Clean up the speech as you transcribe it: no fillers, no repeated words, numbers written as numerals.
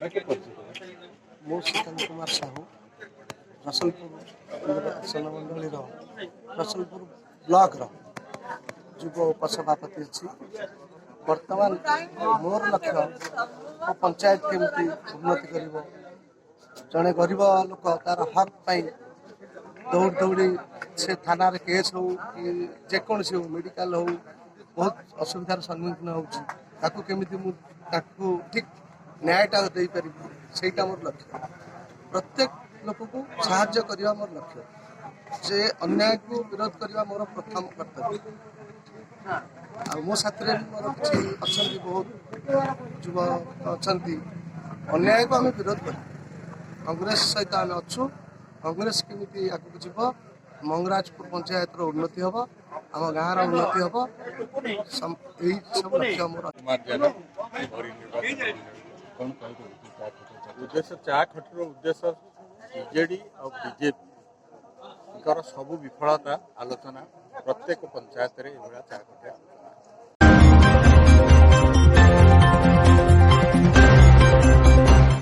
ମୁଁ ଶ୍ରୀକାନ୍ତ କୁମାର ସାହୁ ରସଲପୁର ଆସନ ମଣ୍ଡଳୀର ରସଲପୁର ବ୍ଲକର ଯୁବ ଉପସଭାପତି ଅଛି। ବର୍ତ୍ତମାନ ମୋର ଲକ୍ଷ୍ୟ ମୋ ପଞ୍ଚାୟତ କେମିତି ଉନ୍ନତି କରିବ। ଜଣେ ଗରିବ ଲୋକ ତାର ହକ୍ ପାଇଁ ଦୌଡ଼ି ଦୌଡ଼ି ସେ ଥାନାରେ କେସ୍ ହଉ କି ଯେକୌଣସି ହଉ ମେଡ଼ିକାଲ ହଉ ବହୁତ ଅସୁବିଧାର ସମ୍ମୁଖୀନ ହେଉଛି। ତାକୁ କେମିତି ମୁଁ ତାକୁ ଠିକ୍ ନ୍ୟାୟଟା ଦେଇପାରିବି ସେଇଟା ମୋର ଲକ୍ଷ୍ୟ। ପ୍ରତ୍ୟେକ ଲୋକକୁ ସାହାଯ୍ୟ କରିବା ମୋର ଲକ୍ଷ୍ୟ। ସେ ଅନ୍ୟାୟକୁ ବିରୋଧ କରିବା ମୋର ପ୍ରଥମ କର୍ତ୍ତବ୍ୟ। ଆଉ ମୋ ସାଥିରେ ବି ମୋର କିଛି ଅଛନ୍ତି, ବହୁତ ଯୁବକ ଅଛନ୍ତି। ଅନ୍ୟାୟକୁ ଆମେ ବିରୋଧ କରିବା। କଂଗ୍ରେସ ସହିତ ଆମେ ଅଛୁ। କଂଗ୍ରେସ କେମିତି ଆଗକୁ ଯିବ, ମଙ୍ଗରାଜପୁର ପଞ୍ଚାୟତର ଉନ୍ନତି ହେବ, ଆମ ଗାଁର ଉନ୍ନତି ହେବ, ଏହି ସବୁ ଲକ୍ଷ୍ୟ ମୋର। उद्देश्य चा खटर उद्देश्य बीजेडी और बीजेपी सबू विफलता आलोचना प्रत्येक पंचायत चा खटे